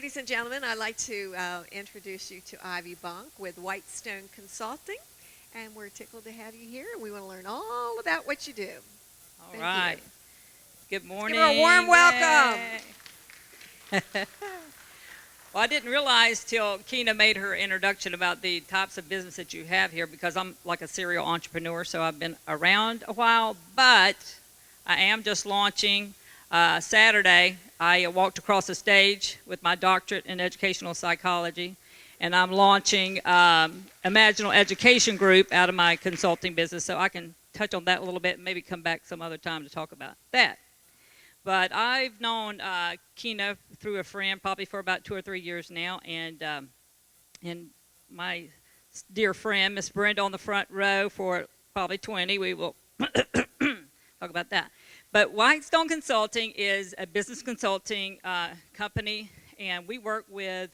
ladies and gentlemen, I'd like to introduce you to Ivy Bunk with Whitestone Consulting. And we're tickled to have you here. We want to learn all about what you do. All right. Good morning. Give her a warm welcome. Well, I didn't realize till Keena made her introduction about the types of business that you have here, because I'm like a serial entrepreneur, so I've been around a while, but I am just launching. Saturday, I walked across the stage with my doctorate in educational psychology, and I'm launching Imaginal Education Group out of my consulting business, so I can touch on that a little bit and maybe come back some other time to talk about that. But I've known Keena through a friend probably for about 2 or 3 years now, and my dear friend, Miss Brenda, on the front row for probably 20. We will talk about that. But Whitestone Consulting is a business consulting company, and we work with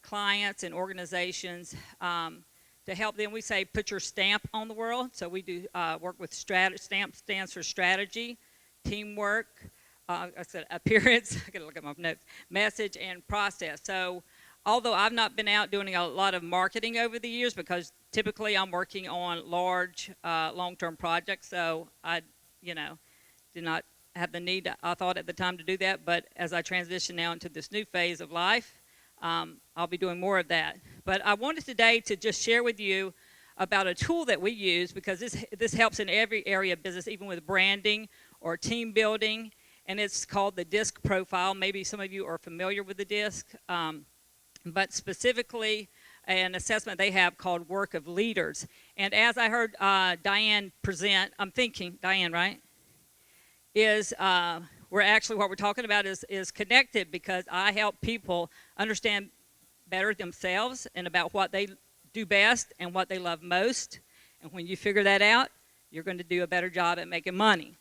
clients and organizations to help them. We say put your stamp on the world. So we do work with STAMP stands for strategy, teamwork, I said appearance, I gotta look at my notes, message, and process. So although I've not been out doing a lot of marketing over the years, because typically I'm working on large long-term projects, so I did not have the need, I thought at the time, to do that. But as I transition now into this new phase of life, I'll be doing more of that. But I wanted today to just share with you about a tool that we use, because this helps in every area of business, even with branding or team building, and it's called the DISC profile. Maybe some of you are familiar with the DISC, but specifically an assessment they have called Work of Leaders. And as I heard Diane present, I'm thinking, Diane, right? We're actually, what we're talking about is connected, because I help people understand better themselves and about what they do best and what they love most. And when you figure that out, you're going to do a better job at making money.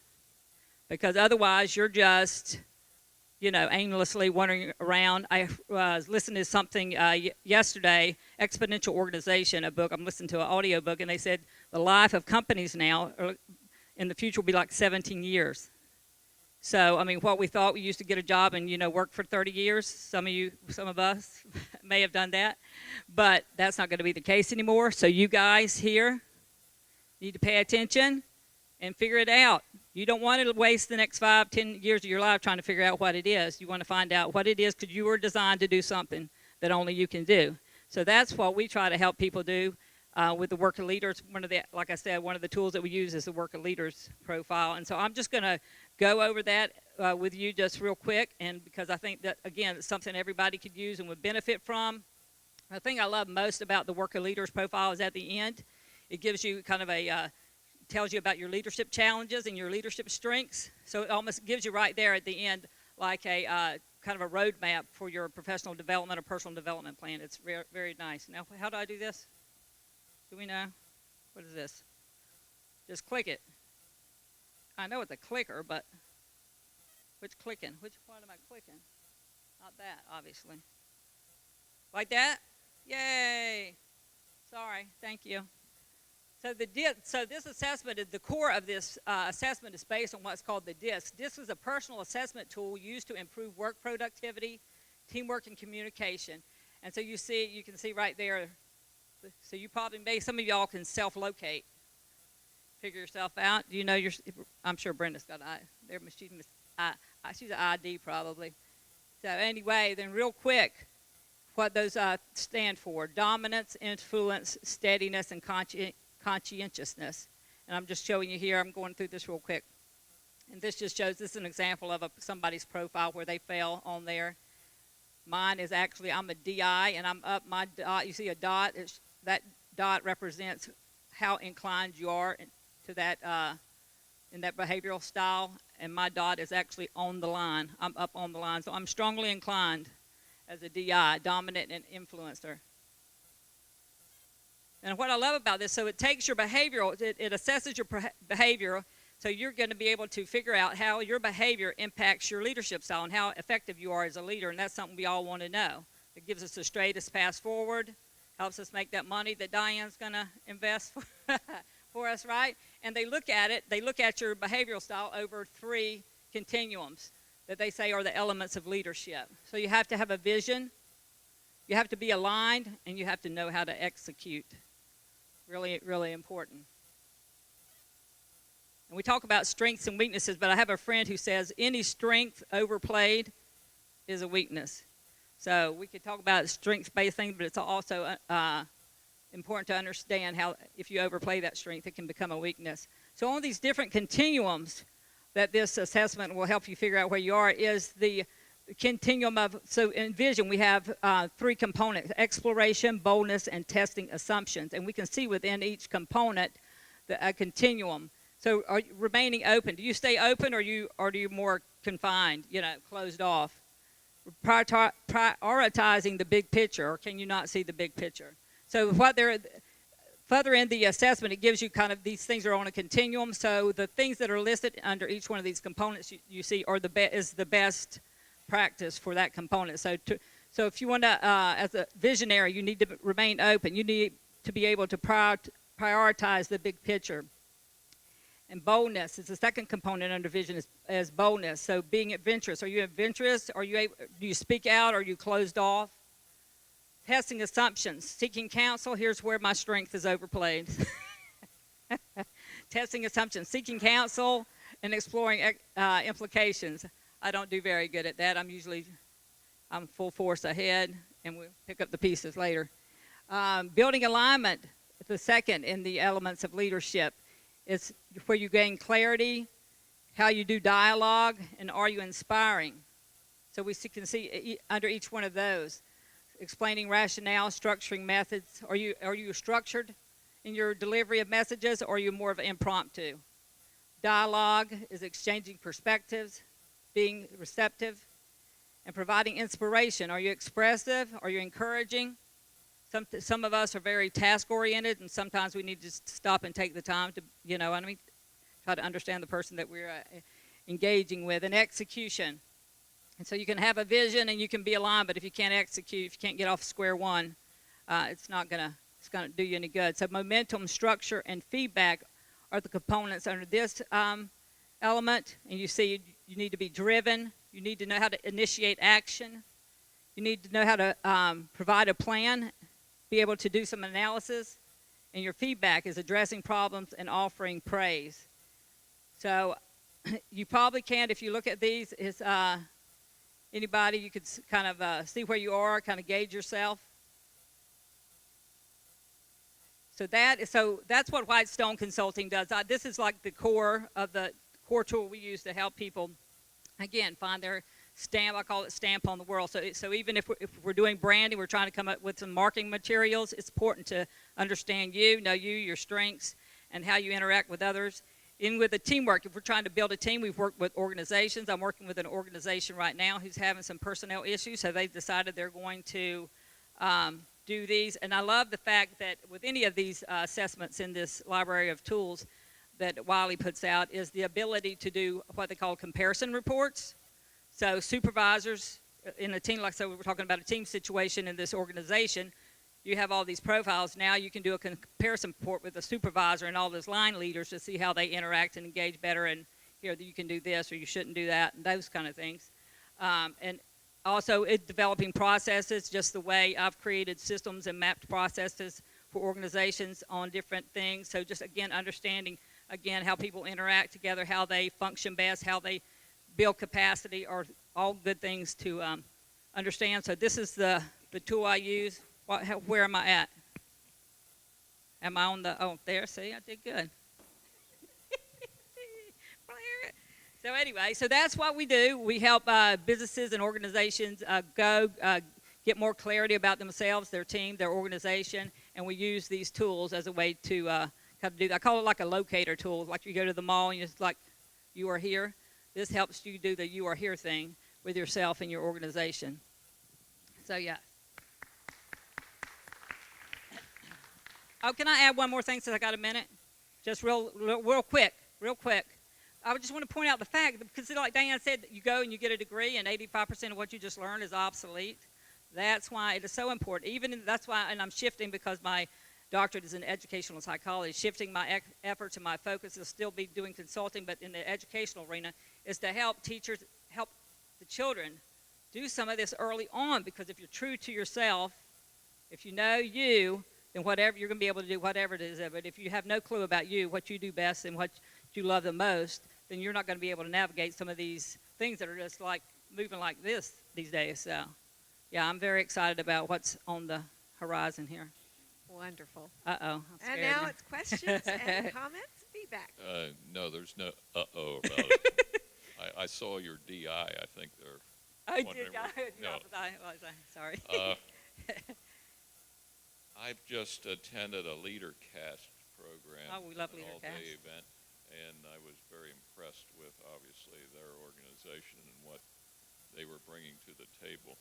Because otherwise, you're just, aimlessly wandering around. I was listening to something yesterday, Exponential Organization, a book. I'm listening to an audio book, and they said the life of companies now in the future will be like 17 years. So, what we thought, we used to get a job and, work for 30 years. Some of us may have done that. But that's not going to be the case anymore. So you guys here need to pay attention and figure it out. You don't want to waste the next 5, 10 years of your life trying to figure out what it is. You want to find out what it is, because you were designed to do something that only you can do. So that's what we try to help people do with the Work of Leaders. Like I said, one of the tools that we use is the Work of Leaders profile. And so I'm just going to go over that with you just real quick, and because I think that, again, it's something everybody could use and would benefit from. The thing I love most about the Work of Leaders profile is at the end, it gives you kind of tells you about your leadership challenges and your leadership strengths. So it almost gives you right there at the end like a kind of a roadmap for your professional development or personal development plan. It's very, very nice. Now, how do I do this? Do we know? What is this? Just click it. I know it's a clicker, but which clicking? Which part am I clicking? Not that, obviously. Like that? Yay! Sorry, thank you. So this assessment, the core of this assessment is based on what's called the DISC. DISC is a personal assessment tool used to improve work productivity, teamwork, and communication. And so you can see right there. So you probably some of y'all can self-locate, figure yourself out. Do you know I'm sure Brenda's got she's an ID probably. So anyway, then real quick, what those stand for: dominance, influence, steadiness, and conscientiousness. And I'm just showing you here. I'm going through this real quick. And this just shows, this is an example of somebody's profile where they fell on there. Mine is actually, I'm a DI, and I'm up my dot. You see a dot? That dot represents how inclined you are to that in that behavioral style. And my dot is actually on the line. I'm up on the line. So I'm strongly inclined as a DI, dominant and influencer. And what I love about this, so it takes your behavioral, it assesses your behavior, so you're going to be able to figure out how your behavior impacts your leadership style and how effective you are as a leader, and that's something we all want to know. It gives us the straightest path forward, helps us make that money that Diane's going to invest for us, right? And they look at your behavioral style over 3 continuums that they say are the elements of leadership. So you have to have a vision, You have to be aligned, and you have to know how to execute. Really, really important. And we talk about strengths and weaknesses, but I have a friend who says any strength overplayed is a weakness. So we could talk about strength-based things, but it's also important to understand how if you overplay that strength, it can become a weakness. So on these different continuums that this assessment will help you figure out where you are is the continuum of, so in vision we have 3 components: exploration, boldness, and testing assumptions. And we can see within each component a continuum. So are you remaining open? Do you stay open, or do you more confined, closed off? Prioritizing the big picture, or can you not see the big picture? So further in the assessment, it gives you kind of these things are on a continuum. So the things that are listed under each one of these components you see are is the best practice for that component. So if you want to, as a visionary, you need to remain open. You need to be able to prioritize the big picture. And boldness is the second component under vision is boldness. So being adventurous. Are you adventurous? Do you speak out? Are you closed off? Testing assumptions. Seeking counsel. Here's where my strength is overplayed. Testing assumptions. Seeking counsel and exploring implications. I don't do very good at that. I'm full force ahead, and we'll pick up the pieces later. Building alignment, the second in the elements of leadership. It's where you gain clarity, how you do dialogue, and are you inspiring? So we can see under each one of those, explaining rationale, structuring methods. Are you structured in your delivery of messages, or are you more of an impromptu? Dialogue is exchanging perspectives, being receptive, and providing inspiration. Are you expressive? Are you encouraging? Some of us are very task-oriented, and sometimes we need to stop and take the time to, try to understand the person that we're engaging with. And execution. And so you can have a vision and you can be aligned, but if you can't execute, if you can't get off square one, it's gonna do you any good. So momentum, structure, and feedback are the components under this element. And you see you need to be driven. You need to know how to initiate action. You need to know how to provide a plan, be able to do some analysis, and your feedback is addressing problems and offering praise. So you probably can't, if you look at these, is anybody, you could kind of see where you are, kind of gauge yourself. So that's what Whitestone Consulting does. This is like the core tool we use to help people, again, find their stamp. I call it stamp on the world. So even if we're doing branding, we're trying to come up with some marketing materials, it's important to understand know your strengths, and how you interact with others. In with the teamwork, if we're trying to build a team, we've worked with organizations. I'm working with an organization right now who's having some personnel issues, so they've decided they're going to do these. And I love the fact that with any of these assessments in this library of tools that Wiley puts out is the ability to do what they call comparison reports. So supervisors in a team, like so we were talking about a team situation in this organization, you have all these profiles. Now you can do a comparison report with a supervisor and all those line leaders to see how they interact and engage better, and here you can do this or you shouldn't do that, and those kind of things. And also developing processes, just the way I've created systems and mapped processes for organizations on different things. So just, again, understanding, again, how people interact together, how they function best, how they build capacity, are all good things to understand. So this is the tool I use. Where am I at? Am I on there, see, I did good. So anyway, so that's what we do. We help businesses and organizations get more clarity about themselves, their team, their organization, and we use these tools as a way to kind of do that. I call it like a locator tool. Like you go to the mall and it's like, you are here. This helps you do the you are here thing with yourself and your organization. So yeah. Oh, can I add one more thing since I got a minute? Just real quick. I just want to point out the fact, because like Diane said, you go and you get a degree and 85% of what you just learned is obsolete. That's why it is so important. That's why, and I'm shifting because my doctorate is in educational psychology, shifting my efforts and my focus will still be doing consulting, but in the educational arena is to help teachers, help the children do some of this early on, because if you're true to yourself, if you know you, then whatever you're going to be able to do, whatever it is. But if you have no clue about you, what you do best and what you love the most, then you're not going to be able to navigate some of these things that are just like moving like this these days. So, yeah, I'm very excited about what's on the horizon here. Wonderful. Uh-oh. And now it's questions and comments, feedback. No, there's no uh-oh about it. I saw your DI. I think they're I wondering did. no. Was I? Sorry. I've just attended a LeaderCast program, Oh, we love an LeaderCast. all-day event, and I was very impressed with, obviously, their organization and what they were bringing to the table.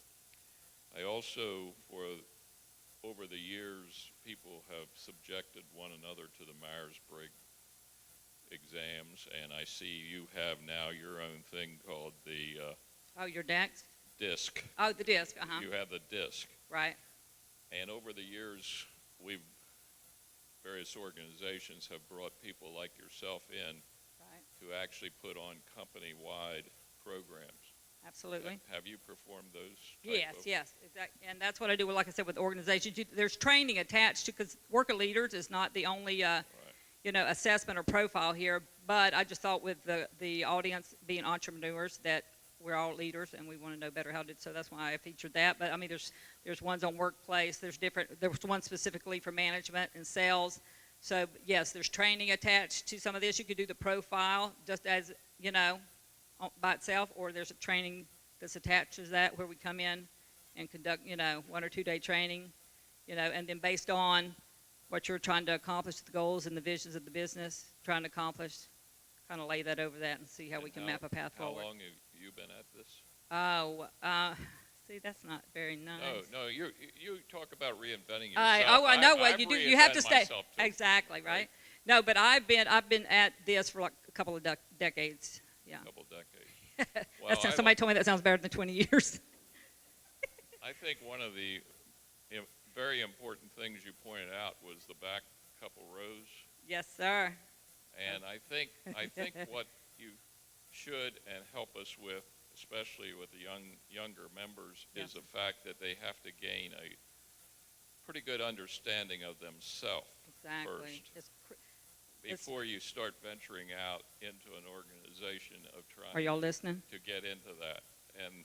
I also, over the years, people have subjected one another to the Myers-Briggs exams, and I see you have now your own thing called the Oh, your DAX? DISC. Oh, the disc. Uh-huh. You have the DISC. Right. And over the years, various organizations have brought people like yourself in Right. to actually put on company-wide programs. Absolutely. Have you performed those? Yes. Exactly. And that's what I do, like I said, with organizations. There's training attached to, because Work of Leaders is not the only, assessment or profile here. But I just thought with the audience being entrepreneurs that we're all leaders and we want to know better how to do. So that's why I featured that. But I mean, there's ones on workplace. There's one specifically for management and sales. So yes, there's training attached to some of this. You could do the profile just as by itself, or there's a training that's attached to that where we come in and conduct 1 or 2 day training, and then based on what you're trying to accomplish, the goals and the visions of the business, trying to accomplish, kind of lay that over that and see how we can map a path forward. How long have you been at this? Oh, see, that's not very nice. No, you talk about reinventing yourself. I know. Well, I've you have to reinvented stay. myself too. Exactly, right? No, but I've been at this for like a couple of decades. Yeah. A couple decades. Well, Somebody told me that sounds better than 20 years. I think one of the very important things you pointed out was the back couple rows. Yes, sir. And I think what you should and help us with, especially with the younger members, Yes. is the fact that they have to gain a pretty good understanding of themselves Exactly. first before you start venturing out into an organization of Are trying y'all listening? to get into that. And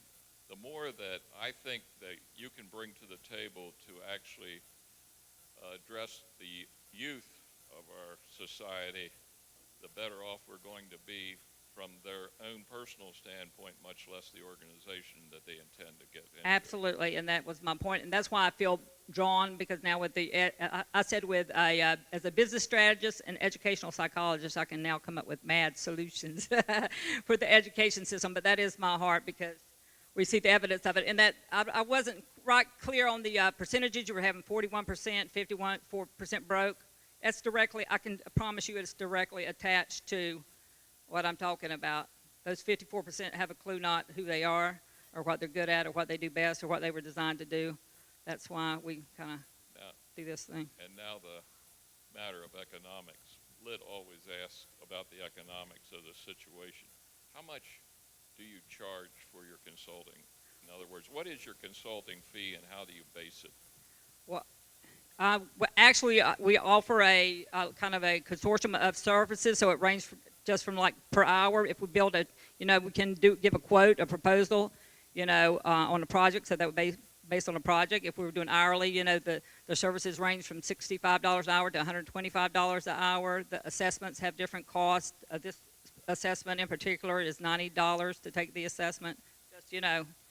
the more that I think that you can bring to the table to actually address the youth of our society, the better off we're going to be from their own personal standpoint, much less the organization that they intend to get into. Absolutely, and that was my point, and that's why I feel drawn, because now with I said with as a business strategist and educational psychologist, I can now come up with mad solutions for the education system. But that is my heart, because we see the evidence of it, and that I wasn't right clear on the percentages. You were having 41%, 4% broke. That's directly, I can promise you, it's directly attached to what I'm talking about. Those 54% have a clue not who they are or what they're good at or what they do best or what they were designed to do. That's why we kind of do this thing. And now the matter of economics. Lit always asks about the economics of the situation. How much do you charge for your consulting? In other words, what is your consulting fee and how do you base it? Well, actually, we offer a kind of a consortium of services, so it ranges just from like per hour. If we build we can give a quote, a proposal, on a project, so that would be based on a project. If we were doing hourly, the services range from $65 an hour to $125 an hour. The assessments have different costs. This assessment in particular is $90 to take the assessment.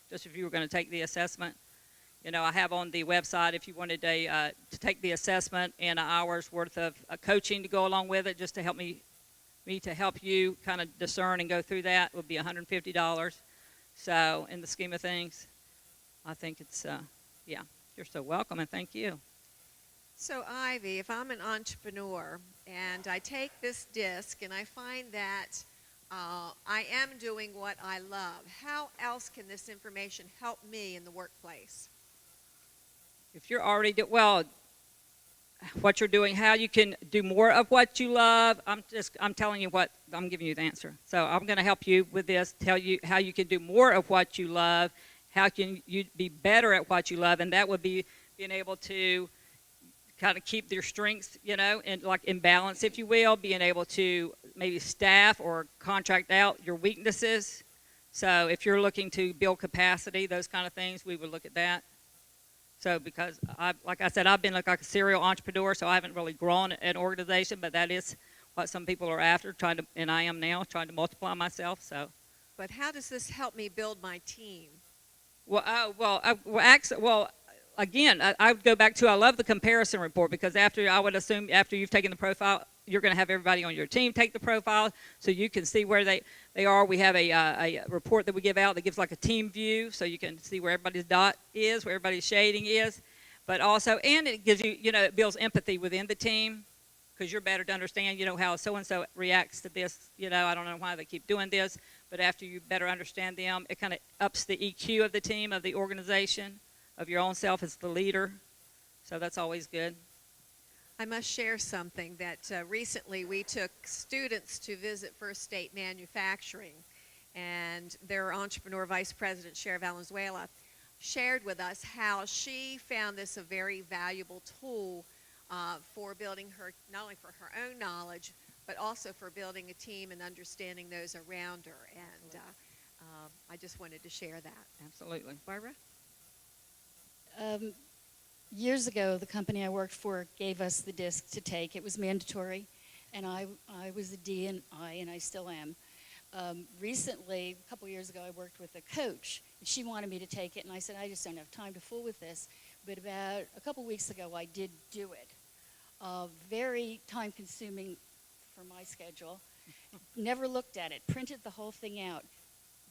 Just if you were going to take the assessment. I have on the website, if you wanted to take the assessment and an hour's worth of coaching to go along with it, just to help me to help you kind of discern and go through that, would be $150. So in the scheme of things, I think it's, you're so welcome, and thank you. So Ivy, if I'm an entrepreneur and I take this disc and I find that I am doing what I love, how else can this information help me in the workplace? If you're already what you're doing, how you can do more of what you love, I'm telling you what, I'm giving you the answer. So I'm going to help you with this, tell you how you can do more of what you love how can you be better at what you love, and that would be being able to kind of keep your strengths, and like in balance, if you will, being able to maybe staff or contract out your weaknesses. So if you're looking to build capacity, those kind of things, we would look at that. So because like I said, I've been like a serial entrepreneur, so I haven't really grown an organization, but that is what some people are after, and I am now trying to multiply myself. So, But how does this help me build my team? Again, I would go back to, I love the comparison report, because I would assume after you've taken the profile, you're going to have everybody on your team take the profile so you can see where they are. We have a report that we give out that gives like a team view, so you can see where everybody's dot is, where everybody's shading is. But also, and it gives you, it builds empathy within the team, because you're better to understand, how so-and-so reacts to this. I don't know why they keep doing this, but after you better understand them, it kind of ups the EQ of the team, of the organization, of your own self as the leader. So that's always good. I must share something that recently we took students to visit First State Manufacturing, and their entrepreneur vice president, Cher Valenzuela, shared with us how she found this a very valuable tool for building her, not only for her own knowledge, but also for building a team and understanding those around her. And I just wanted to share that. Absolutely. Barbara? Years ago, the company I worked for gave us the disc to take. It was mandatory, and I was a D and I still am. Recently, a couple years ago, I worked with a coach, and she wanted me to take it, and I said, I just don't have time to fool with this. But about a couple weeks ago, I did do it. Very time-consuming for my schedule. Never looked at it, printed the whole thing out.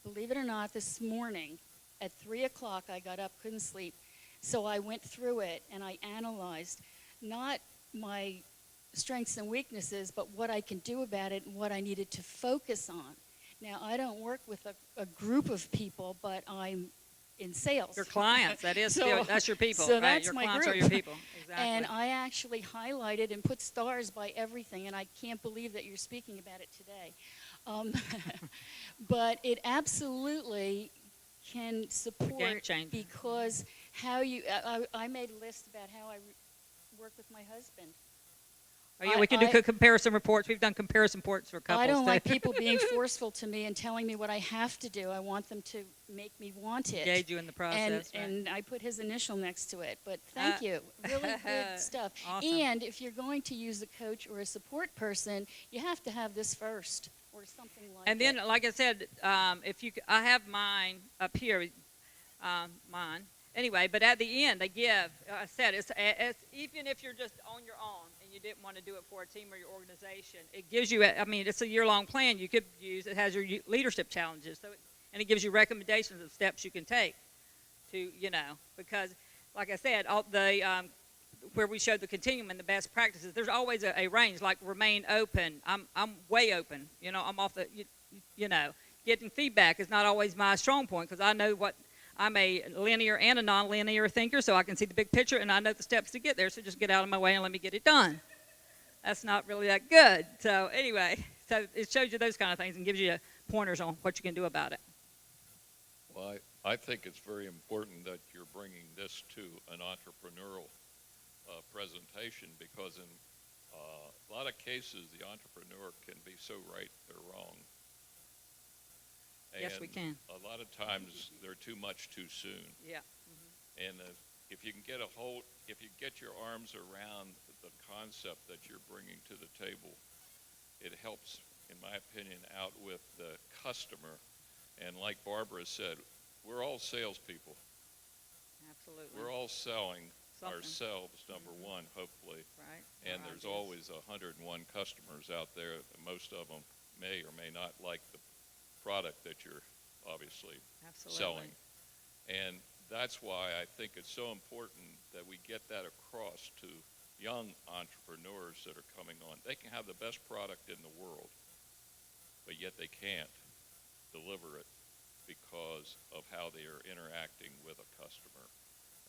Believe it or not, this morning at 3 o'clock, I got up, couldn't sleep. So I went through it and I analyzed not my strengths and weaknesses, but what I can do about it and what I needed to focus on. Now, I don't work with a group of people, but I'm in sales. Your clients, that's your people, so right? that's Your my clients group. are your people, exactly. And I actually highlighted and put stars by everything, and I can't believe that you're speaking about it today. But it absolutely can support, game changer. because I made a list about how I work with my husband. Oh, yeah, we can do comparison reports. We've done comparison reports for couples. I don't too. like people being forceful to me and telling me what I have to do. I want them to make me want it. Engage you in the process. And I put his initial next to it. But thank you. Really good stuff. Awesome. And if you're going to use a coach or a support person, you have to have this first or something like that. And then, like I said, I have mine up here, mine. Anyway, but at the end, they give, I said, it's even if you're just on your own and you didn't want to do it for a team or your organization, it gives you, it's a year-long plan you could use. It has your leadership challenges, and it gives you recommendations of steps you can take to, because, like I said, where we showed the continuum and the best practices, there's always a range, like remain open. I'm way open. I'm off the, getting feedback is not always my strong point, because I know I'm a linear and a non-linear thinker, so I can see the big picture, and I know the steps to get there, so just get out of my way and let me get it done. That's not really that good. So anyway, so it shows you those kind of things and gives you pointers on what you can do about it. Well, I think it's very important that you're bringing this to an entrepreneurial presentation, because in a lot of cases, the entrepreneur can be so right they're wrong. Yes, we can. A lot of times they're too much too soon. Yeah. And if you can get your arms around the concept that you're bringing to the table, it helps, in my opinion, out with the customer. And like Barbara said, we're all salespeople. Absolutely. We're all selling Something. ourselves, number one, hopefully. Right. And there's always 101 customers out there. Most of them may or may not like the product that you're obviously selling. And that's why I think it's so important that we get that across to young entrepreneurs that are coming on. They can have the best product in the world, but yet they can't deliver it because of how they are interacting with a customer.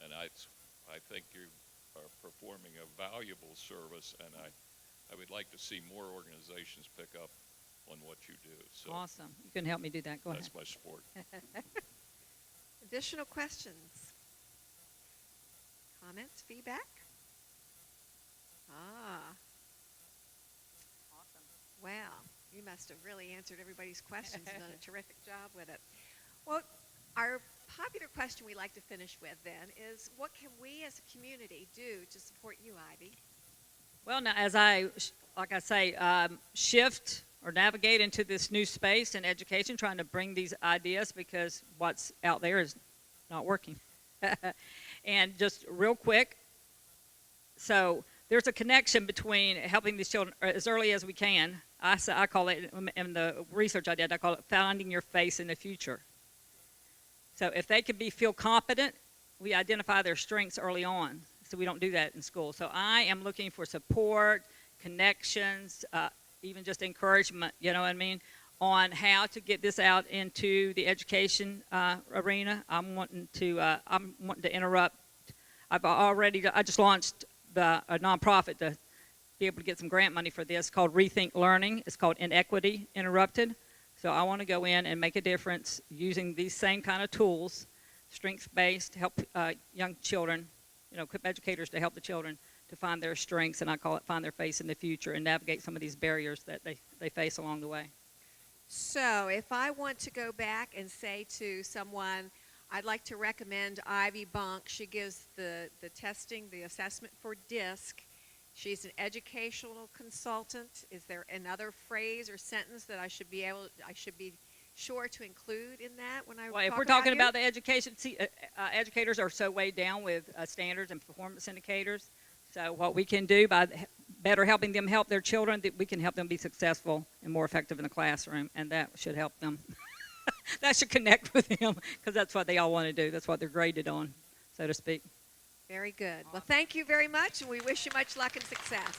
And I think you are performing a valuable service, and I would like to see more organizations pick up on what you do. So awesome. You can help me do that. Go ahead. that's my sport. Additional questions? Comments? Feedback? Ah. Awesome. Well, you must have really answered everybody's questions and done a terrific job with it. Well, our popular question we like to finish with then is, what can we as a community do to support you, Ivy? Well, now as like I say, shift or navigate into this new space in education, trying to bring these ideas because what's out there is not working. And just real quick, so there's a connection between helping these children as early as we can. I call it, in the research I did, I call it finding your face in the future. So if they can feel confident, we identify their strengths early on. So we don't do that in school. So I am looking for support, connections, even just encouragement, you know what I mean, on how to get this out into the education arena. I'm wanting to interrupt. I just launched a nonprofit to be able to get some grant money for this called Rethink Learning. It's called Inequity Interrupted. So I want to go in and make a difference using these same kind of tools, strengths-based, to help young children, equip educators to help the children to find their strengths, and I call it find their face in the future and navigate some of these barriers that they face along the way. So if I want to go back and say to someone, I'd like to recommend Ivy Bunk. She gives the testing, the assessment for DISC. She's an educational consultant. Is there another phrase or sentence that I should be sure to include in that when I Well, if talk we're talking you? about the education, educators are so weighed down with standards and performance indicators. So what we can do by better helping them help their children, that we can help them be successful and more effective in the classroom, and that should help them. That should connect with them because that's what they all want to do. That's what they're graded on, so to speak. Very good. Well, thank you very much, and we wish you much luck and success.